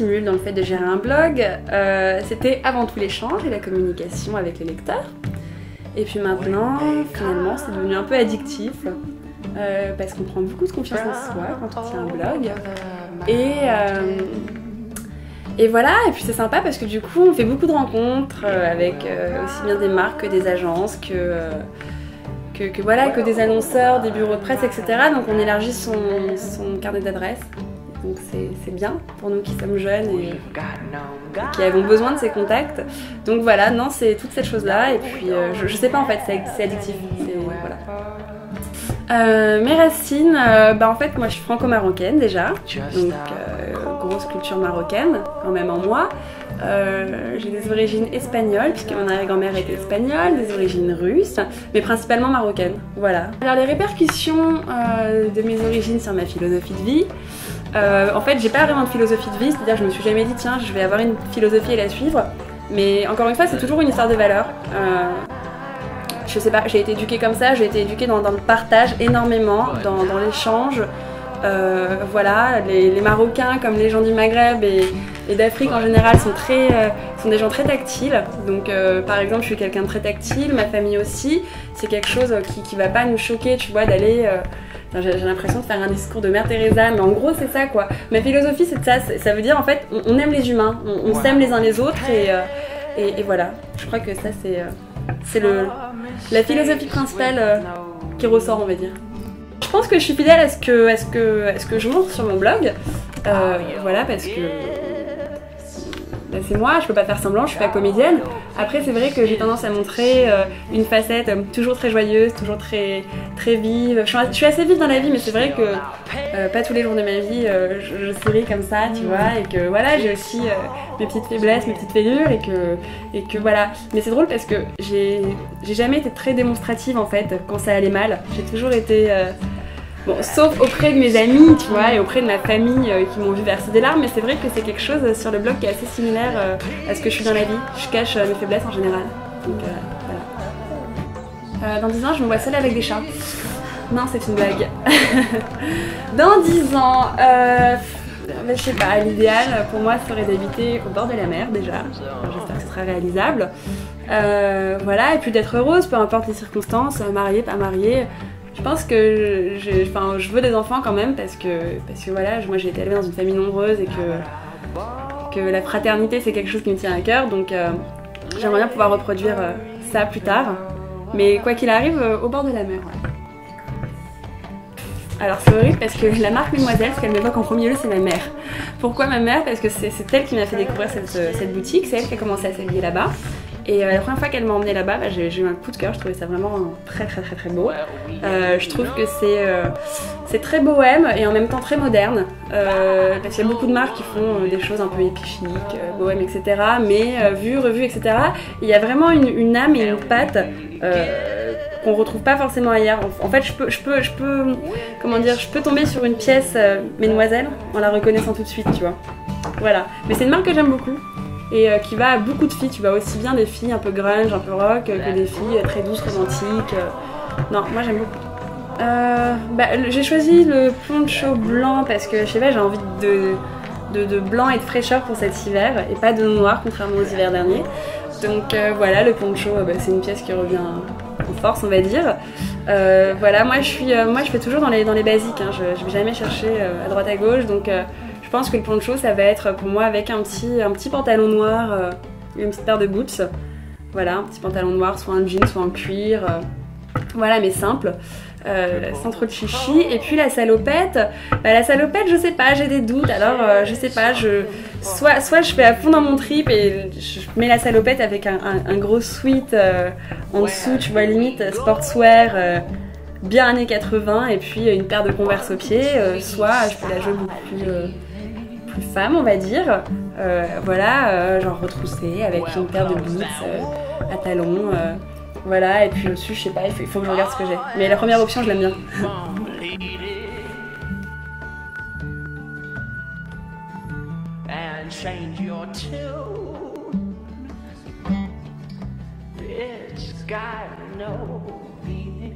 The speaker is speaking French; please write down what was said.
stimule dans le fait de gérer un blog, c'était avant tout l'échange et la communication avec les lecteurs. Et puis maintenant, finalement, c'est devenu un peu addictif parce qu'on prend beaucoup de confiance en soi quand on tient un blog. Et voilà, et puis c'est sympa parce que du coup, on fait beaucoup de rencontres avec aussi bien des marques que des agences, que des annonceurs, des bureaux de presse, etc. Donc on élargit son carnet d'adresses. Donc c'est bien pour nous qui sommes jeunes et qui avons besoin de ces contacts. Donc voilà, non, c'est toutes ces choses-là. Et puis je sais pas en fait, c'est addictif. Voilà. Mes racines, en fait moi je suis franco-marocaine déjà. Donc grosse culture marocaine quand même en moi. J'ai des origines espagnoles puisque mon arrière-grand-mère était espagnole, des origines russes, mais principalement marocaines. Voilà. Alors les répercussions de mes origines sur ma philosophie de vie. En fait, j'ai pas vraiment de philosophie de vie, c'est-à-dire je me suis jamais dit tiens, je vais avoir une philosophie et la suivre. Mais encore une fois, c'est toujours une histoire de valeurs. Je sais pas, j'ai été éduquée comme ça, j'ai été éduquée dans le partage énormément, dans l'échange. Voilà, les Marocains comme les gens du Maghreb et d'Afrique en général sont des gens très tactiles. Donc par exemple, je suis quelqu'un de très tactile, ma famille aussi. C'est quelque chose qui va pas nous choquer, tu vois, d'aller... J'ai l'impression de faire un discours de Mère Teresa, mais en gros c'est ça quoi. Ma philosophie c'est de ça, ça veut dire en fait on aime les humains, on s'aime les uns les autres et voilà. Je crois que ça c'est la philosophie principale qui ressort on va dire. Je pense que je suis fidèle à ce que je montre sur mon blog, voilà parce que c'est moi, je peux pas faire semblant, je suis pas comédienne. Après c'est vrai que j'ai tendance à montrer une facette toujours très joyeuse, toujours très vive. Je suis assez vive dans la vie mais c'est vrai que pas tous les jours de ma vie je souris comme ça, tu vois, et que voilà, j'ai aussi mes petites faiblesses, mes petites fêlures et que voilà. Mais c'est drôle parce que j'ai jamais été très démonstrative en fait quand ça allait mal. J'ai toujours été... Bon, sauf auprès de mes amis, tu vois, et auprès de ma famille qui m'ont vu verser des larmes, mais c'est vrai que c'est quelque chose sur le blog qui est assez similaire à ce que je suis dans la vie. Je cache mes faiblesses en général. Donc voilà. Dans 10 ans, je me vois seule avec des chats. Non, c'est une blague. Dans 10 ans, je sais pas, l'idéal pour moi serait d'habiter au bord de la mer déjà. J'espère que ce sera réalisable. Voilà, et puis d'être heureuse, peu importe les circonstances, mariée, pas mariée. Je pense que je veux des enfants quand même parce que voilà, moi j'ai été élevée dans une famille nombreuse et que la fraternité c'est quelque chose qui me tient à cœur, donc j'aimerais bien pouvoir reproduire ça plus tard, mais quoi qu'il arrive au bord de la mer. Ouais. Alors c'est horrible parce que la marque Mesdemoiselles, ce qu'elle m'évoque en premier lieu c'est ma mère. Pourquoi ma mère? Parce que c'est elle qui m'a fait découvrir cette boutique, c'est elle qui a commencé à s'habiller là-bas. Et la première fois qu'elle m'a emmenée là-bas, j'ai eu un coup de cœur, je trouvais ça vraiment très beau. Je trouve que c'est très bohème et en même temps très moderne. Parce qu'il y a beaucoup de marques qui font des choses un peu épiphoniques, bohème, etc. Mais vues, revues, etc. Il y a vraiment une âme et une patte qu'on retrouve pas forcément ailleurs. En fait, je peux tomber sur une pièce Mesdemoiselles en la reconnaissant tout de suite, tu vois. Voilà. Mais c'est une marque que j'aime beaucoup. Et qui va à beaucoup de filles, tu vois aussi bien des filles un peu grunge, un peu rock, que des filles très douces, romantiques. Non, moi j'aime beaucoup. J'ai choisi le poncho blanc parce que je sais pas, j'ai envie de blanc et de fraîcheur pour cet hiver et pas de noir contrairement aux hivers derniers. Donc voilà, le poncho, c'est une pièce qui revient en force on va dire. Voilà, moi je fais toujours dans les basiques, hein. Je vais jamais chercher à droite à gauche, donc je pense que le poncho ça va être pour moi avec un petit pantalon noir et une petite paire de boots. Voilà, un petit pantalon noir, soit un jean, soit en cuir. Voilà, mais simple, sans trop de chichi. Et puis la salopette, je sais pas, j'ai des doutes. Alors je sais pas, soit je fais à fond dans mon trip et je mets la salopette avec un gros sweat en dessous, tu vois, limite sportswear. Bien années 80 et puis une paire de Converse aux pieds, soit je fais la jouer beaucoup plus femme on va dire, voilà, genre retroussée avec une paire de boots à talons, voilà, et puis au-dessus je sais pas, il faut que je regarde ce que j'ai, mais la première option je l'aime bien. It's got no meaning.